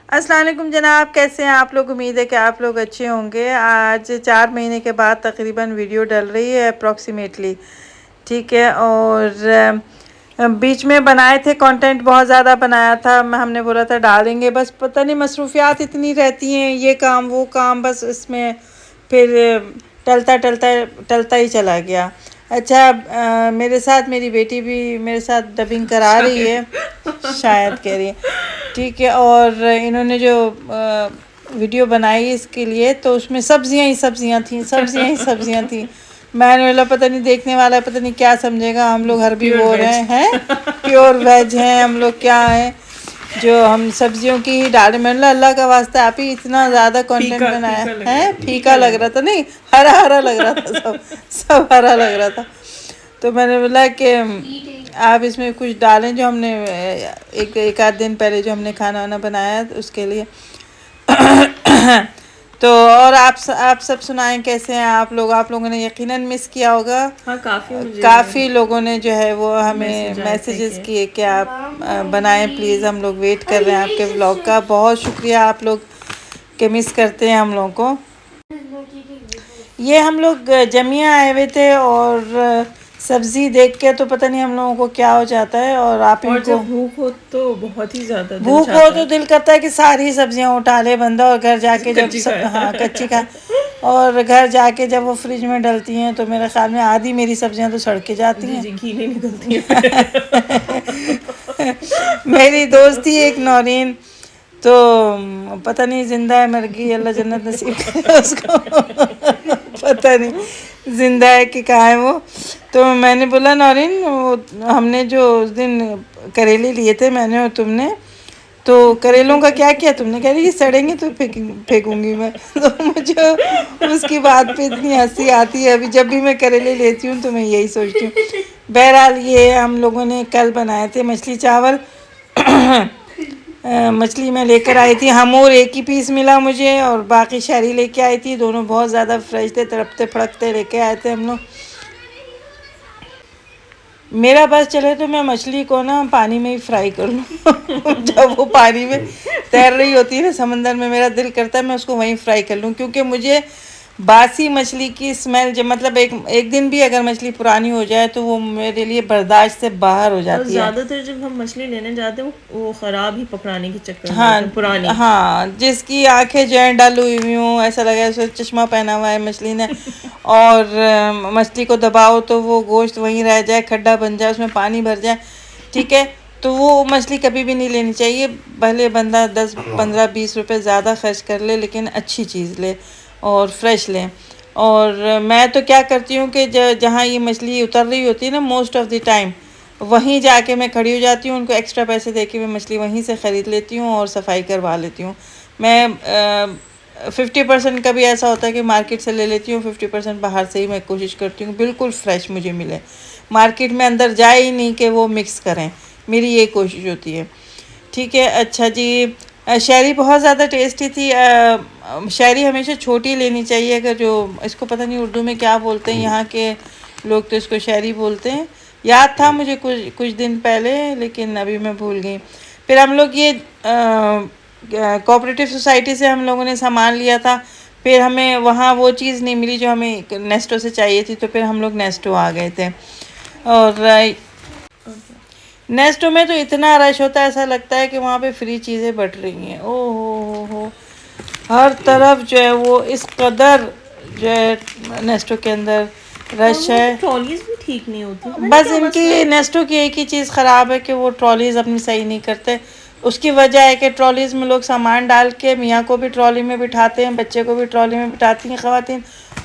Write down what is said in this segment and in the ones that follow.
अस्सलाम वालेकुम जनाब, कैसे हैं आप लोग। उम्मीद है कि आप लोग अच्छे होंगे। आज 4 महीने के बाद तकरीबन वीडियो डल रही है अप्रॉक्सीमेटली, ठीक है। और बीच में बनाए थे कंटेंट, बहुत ज़्यादा बनाया था। हमने बोला था डालेंगे, बस पता नहीं मसरूफियात इतनी रहती हैं, ये काम वो काम, बस इसमें फिर टलता टलता टलता ही चला गया। अच्छा, मेरे साथ मेरी बेटी भी मेरे साथ डबिंग करा रही है, शायद कह रही है, ठीक है। और इन्होंने जो वीडियो बनाई इसके लिए, तो उसमें सब्जियां ही सब्जियां थी, सब्जियां ही सब्जियां थी। मैंने बोला पता नहीं देखने वाला पता नहीं क्या समझेगा, हम लोग हर भी बोल रहे हैं प्योर वेज हैं हम लोग, क्या है जो हम सब्जियों की ही डाले। मैंने बोला अल्लाह का वास्ता आप ही इतना ज़्यादा कंटेंट बनाया है, फीका लग रहा था, नहीं हरा हरा लग रहा था, सब सब हरा लग रहा था। तो मैंने बोला कि आप इसमें कुछ डालें, जो हमने एक आध दिन पहले जो हमने खाना वाना बनाया उसके लिए। तो और आप सब सुनाएं, कैसे हैं आप लोग। आप लोगों ने यकीनन मिस किया होगा। हाँ, काफ़ी लोगों ने जो है वो हमें मैसेजेस किए कि आप बनाएं प्लीज़, हम लोग वेट कर रहे हैं आपके व्लॉग का। बहुत शुक्रिया आप लोग के मिस करते हैं हम लोगों को। ये हम लोग जमिया आए हुए थे और सब्जी देख के तो पता नहीं हम लोगों को क्या हो जाता है। और आप और इनको जब भूख हो तो बहुत ही ज्यादा दिल भूख हो चाहता तो है दिल करता है कि सारी सब्जियां उठा ले बंदा, और घर जाके जब कच्ची खाए। हाँ कच्ची का, और घर जाके जब वो फ्रिज में डलती हैं तो मेरे ख्याल में आधी मेरी सब्जियां तो सड़ के जाती जी हैं। जी, घी नहीं निकलती है। मेरी दोस्त थी एक नौरीन, तो पता नहीं जिंदा है मर गई, अल्लाह जन्नत नसीब करे उसको। पता नहीं जिंदा है कि कहाँ है वो। तो मैंने बोला नौरीन, वो हमने जो उस दिन करेले लिए थे मैंने और तुमने, तो करेलों का क्या किया तुमने। कह रही ये सड़ेंगे तो फेंकूंगी मैं। तो मुझे उसकी बात पे इतनी हंसी आती है। अभी जब भी मैं करेले लेती हूँ तो मैं यही सोचती हूँ। बहरहाल ये हम लोगों ने कल बनाए थे मछली चावल। मछली मैं लेकर आई थी, हमूर एक ही पीस मिला मुझे, और बाकी शहरी लेके आई थी। दोनों बहुत ज़्यादा फ्रेश थे, तड़पते फड़कते लेके आए थे हम लोग। मेरा बस चले तो मैं मछली को ना पानी में ही फ्राई कर लूँ। जब वो पानी में तैर रही होती है ना समंदर में, मेरा दिल करता है मैं उसको वहीं फ्राई कर लूँ, क्योंकि मुझे बासी मछली की स्मेल, जब मतलब एक दिन भी अगर मछली पुरानी हो जाए तो वो मेरे लिए बर्दाश्त से बाहर हो और जाती है। ज्यादातर जब हम मछली लेने जाते हैं वो खराब ही पकड़ाने के चक्कर में हाँ होते हैं, पुरानी। हाँ, जिसकी आंखें जो हैं डल हुई हुई, ऐसा लगा जैसे चश्मा पहना हुआ है मछली ने। और मछली को दबाओ तो वो गोश्त वहीं रह जाए, खड्डा बन जाए, उसमें पानी भर जाए, ठीक है। तो वो मछली कभी भी नहीं लेनी चाहिए। भले बंदा 10 15 20 रुपए ज़्यादा खर्च कर ले, लेकिन अच्छी चीज़ ले और फ्रेश ले। और मैं तो क्या करती हूँ कि जहाँ ये मछली उतर रही होती है ना, मोस्ट ऑफ द टाइम वहीं जाके मैं खड़ी हो जाती हूँ, उनको एक्स्ट्रा पैसे दे के मैं मछली वहीं से ख़रीद लेती हूँ और सफाई करवा लेती हूँ। मैं 50% का भी ऐसा होता है कि मार्केट से ले लेती हूँ, 50% बाहर से ही मैं कोशिश करती हूँ बिल्कुल फ्रेश मुझे मिले। मार्केट में अंदर जाए ही नहीं कि वो मिक्स करें, मेरी ये कोशिश होती है, ठीक है। अच्छा जी, शहरी बहुत ज़्यादा टेस्टी थी। शहरी हमेशा छोटी लेनी चाहिए, अगर जो इसको पता नहीं उर्दू में क्या बोलते हैं, यहाँ के लोग तो इसको शहरी बोलते हैं। याद था मुझे कुछ कुछ दिन पहले, लेकिन अभी मैं भूल गई। फिर हम लोग ये कोऑपरेटिव सोसाइटी से हम लोगों ने सामान लिया था। फिर हमें वहाँ वो चीज़ नहीं मिली जो हमें नेस्टो से चाहिए थी, तो फिर हम लोग नेस्टो आ गए थे। और नेस्टो में तो इतना रश होता है, ऐसा लगता है कि वहाँ पे फ्री चीज़ें बट रही हैं। ओह हो, हर तरफ जो है वो इस कदर जो है नेस्टो के अंदर रश है। ट्रॉलीज भी ठीक नहीं होती, पता नहीं बस क्या मसला इनकी है। नेस्टो की एक ही चीज़ ख़राब है कि वो ट्रॉलीज़ अपनी सही नहीं करते। उसकी वजह है कि ट्रॉलीज़ में लोग सामान डाल के मियाँ को भी ट्रॉली में बिठाते हैं, बच्चे को भी ट्रॉली में बिठाती हैं ख़वातीन,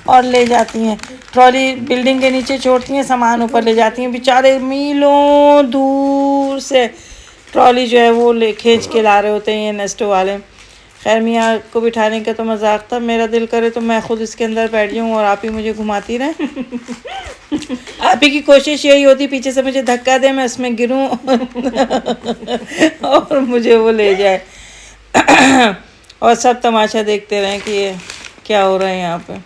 और ले जाती हैं। ट्रॉली बिल्डिंग के नीचे छोड़ती हैं, सामान ऊपर ले जाती हैं। बेचारे मीलों दूर से ट्रॉली जो है वो ले खींच के ला रहे होते हैं ये नेस्टो वाले। खैर मियाँ को बिठाने का तो मजाक था, मेरा दिल करे तो मैं खुद इसके अंदर बैठ जाऊँ और आप ही मुझे घुमाती रहें। आप ही की कोशिश यही होती पीछे से मुझे धक्का दे, मैं उसमें गिरूं और मुझे वो ले जाए। और सब तमाशा देखते रहें कि ये क्या हो रहा है यहाँ पे।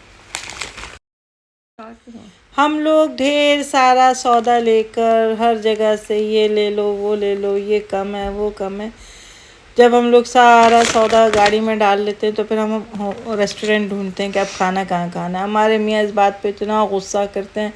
हम लोग ढेर सारा सौदा लेकर हर जगह से ये ले लो वो ले लो, ये कम है वो कम है, जब हम लोग सारा सौदा गाड़ी में डाल लेते हैं तो फिर हम रेस्टोरेंट ढूंढते हैं कि अब खाना कहाँ खाना है। हमारे मियाँ इस बात पे इतना गुस्सा करते हैं,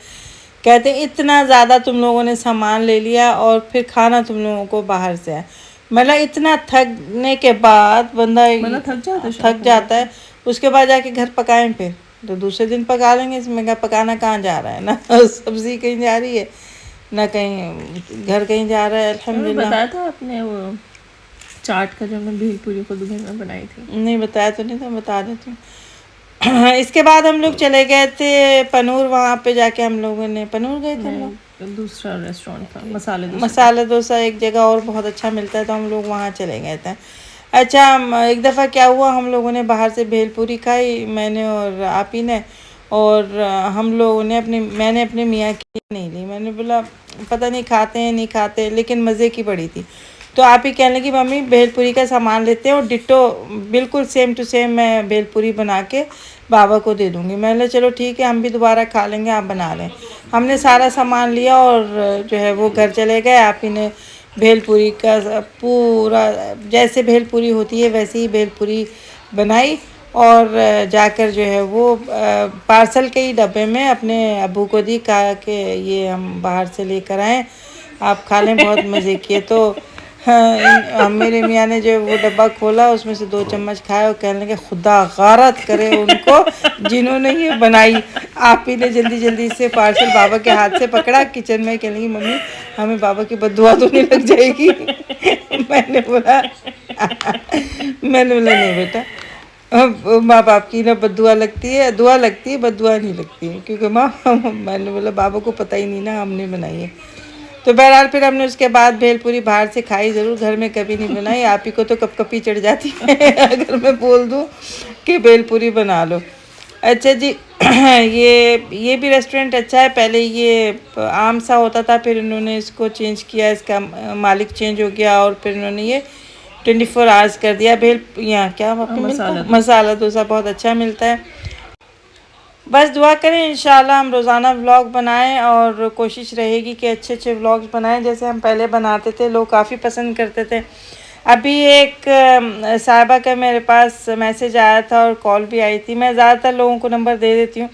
कहते हैं इतना ज़्यादा तुम लोगों ने सामान ले लिया और फिर खाना तुम लोगों को बाहर से है। मतलब इतना थकने के बाद बंदा मतलब थक जाता है, उसके बाद जाके घर पकाएं फिर तो दूसरे दिन पका लेंगे। इसमें क्या पकाना कहाँ जा रहा है ना सब्ज़ी कहीं जा रही है ना कहीं घर कहीं जा रहा है। अल्हम्दुलिल्लाह। बताया था आपने वो चाट का, जब मैं भेलपुरी खुद घर में बनाई थी। नहीं बताया तो नहीं था, बता देती हूँ। इसके बाद हम लोग चले गए थे पनूर, वहाँ पे जाके हम लोगों ने पनूर गए थे हम लोग। दूसरा रेस्टोरेंट था, मसाले डोसा। मसाला डोसा एक जगह और बहुत अच्छा मिलता है तो हम लोग वहाँ चले गए थे। अच्छा एक दफ़ा क्या हुआ, हम लोगों ने बाहर से भेलपुरी खाई, मैंने और आप ही ने, और हम लोगों ने मैंने अपने मियाँ की नहीं ली। मैंने बोला पता नहीं खाते हैं नहीं खाते, लेकिन मज़े की पड़ी थी। तो आप ही कहने लगी मम्मी भेलपुरी का सामान लेते हैं और डिट्टो बिल्कुल सेम टू सेम मैं भेलपुरी बना के बाबा को दे दूँगी। मैंने चलो ठीक है, हम भी दोबारा खा लेंगे, आप बना लें। हमने सारा सामान लिया और जो है वो घर चले गए। आप ही ने भेलपुरी का पूरा जैसे भेलपुरी होती है वैसे ही भेलपुरी बनाई और जाकर जो है वो पार्सल के ही डब्बे में अपने अब्बू को दी, कहा कि ये हम बाहर से लेकर आए, आप खा लें, बहुत मज़े किए। तो हाँ, मेरे मियाँ ने जो वो डब्बा खोला, उसमें से 2 चम्मच खाए और कहने लगे खुदा गारत करे उनको जिन्होंने ये बनाई। आप ही ने जल्दी जल्दी से पार्सल बाबा के हाथ से पकड़ा, किचन में कहने लगी मम्मी हमें बाबा की बद्दुआ तो नहीं लग जाएगी। मैंने बोला नहीं बेटा, माँ बाप की ना बद्दुआ लगती है, दुआ लगती है, बद्दुआ नहीं लगती है, क्योंकि मैंने बोला बाबा को पता ही नहीं ना हमने बनाई है। तो बहरहाल फिर हमने उसके बाद भेलपुरी बाहर से खाई ज़रूर, घर में कभी नहीं बनाई। आप ही को तो कपकपी चढ़ जाती है अगर मैं बोल दूँ कि भेलपुरी बना लो। अच्छा जी ये भी रेस्टोरेंट अच्छा है। पहले ये आम सा होता था, फिर इन्होंने इसको चेंज किया, इसका मालिक चेंज हो गया और फिर इन्होंने ये 24 आवर्स कर दिया। यहाँ क्या मसाला डोसा बहुत अच्छा मिलता है। बस दुआ करें इंशाल्लाह हम रोज़ाना व्लॉग बनाएं और कोशिश रहेगी कि अच्छे अच्छे व्लॉग्स बनाएं जैसे हम पहले बनाते थे, लोग काफ़ी पसंद करते थे। अभी एक साहिबा का मेरे पास मैसेज आया था और कॉल भी आई थी। मैं ज़्यादातर लोगों को नंबर दे देती हूँ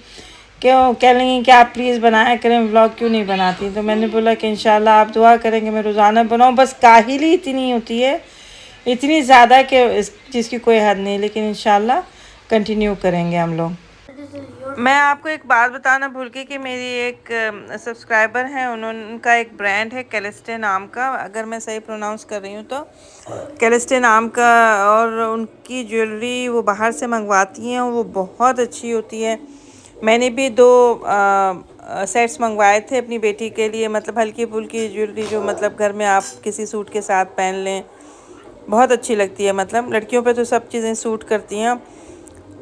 कि वो कह लेंगी कि आप प्लीज़ बनाया करें, व्लॉग क्यों नहीं बनाती। तो मैंने बोला कि इंशाल्लाह आप दुआ करेंगे मैं रोज़ाना बनाऊँ। बस काहिली इतनी होती है, इतनी ज़्यादा कि जिसकी कोई हद नहीं, लेकिन इंशाल्लाह कंटिन्यू करेंगे हम लोग। मैं आपको एक बात बताना भूल गई कि मेरी एक सब्सक्राइबर हैं, उनका एक ब्रांड है कैलिस्टे नाम का, अगर मैं सही प्रोनाउंस कर रही हूँ तो कैलिस्टे नाम का, और उनकी ज्वेलरी वो बाहर से मंगवाती हैं, वो बहुत अच्छी होती है। मैंने भी 2 सेट्स मंगवाए थे अपनी बेटी के लिए, मतलब हल्की फुल्की ज्वेलरी जो मतलब घर में आप किसी सूट के साथ पहन लें, बहुत अच्छी लगती है। मतलब लड़कियों पे तो सब चीज़ें सूट करती हैं।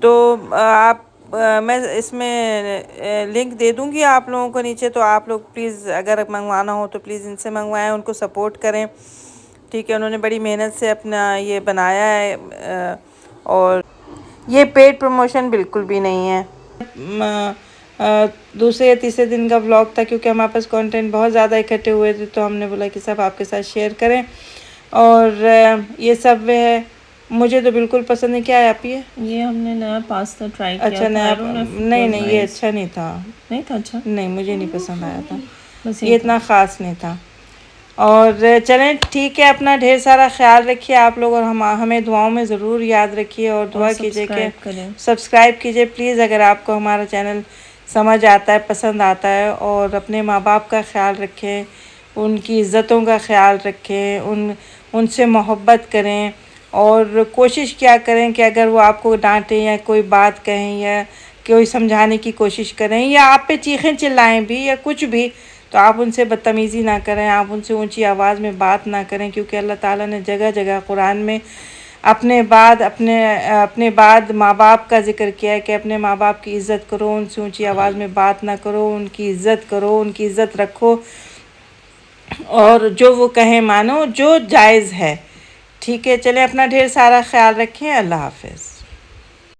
तो आप मैं इसमें लिंक दे दूंगी आप लोगों को नीचे, तो आप लोग प्लीज़ अगर मंगवाना हो तो प्लीज़ इनसे मंगवाएं, उनको सपोर्ट करें, ठीक है। उन्होंने बड़ी मेहनत से अपना ये बनाया है और ये पेड प्रमोशन बिल्कुल भी नहीं है। दूसरे या तीसरे दिन का व्लॉग था, क्योंकि हमारे पास कंटेंट बहुत ज़्यादा इकट्ठे हुए थे, तो हमने बोला कि सब आपके साथ शेयर करें। और ये सब है, मुझे तो बिल्कुल पसंद नहीं। क्या है आप ये हमने नया पास्ता ट्राई किया। अच्छा नया, नहीं ये अच्छा नहीं था। नहीं था अच्छा? नहीं मुझे नहीं पसंद आया था, बस ये इतना ख़ास नहीं था। और चलें ठीक है, अपना ढेर सारा ख्याल रखिए आप लोग, और हमें दुआओं में ज़रूर याद रखिए और दुआ कीजिए कि सब्सक्राइब कीजिए प्लीज़ अगर आपको हमारा चैनल समझ आता है, पसंद आता है। और अपने माँ बाप का ख्याल रखें, उनकी इज़्ज़तों का ख्याल रखें, उनसे मोहब्बत करें, और कोशिश क्या करें कि अगर वो आपको डांटें या कोई बात कहें या कोई समझाने की कोशिश करें या आप पे चीखें चिल्लाएं भी या कुछ भी, तो आप उनसे बदतमीज़ी ना करें, आप उनसे ऊंची आवाज़ में बात ना करें, क्योंकि अल्लाह ताला ने जगह जगह कुरान में अपने बाद माँ बाप का ज़िक्र किया है कि अपने माँ बाप की इज़्ज़त करो, उनसे ऊंची आवाज़ में बात ना करो, उनकी इज़्ज़त करो, उनकी इज़्ज़त रखो, और जो वो कहें मानो, जो जायज़ है, ठीक है। चलें अपना ढेर सारा ख्याल रखें। अल्लाह हाफ़िज़।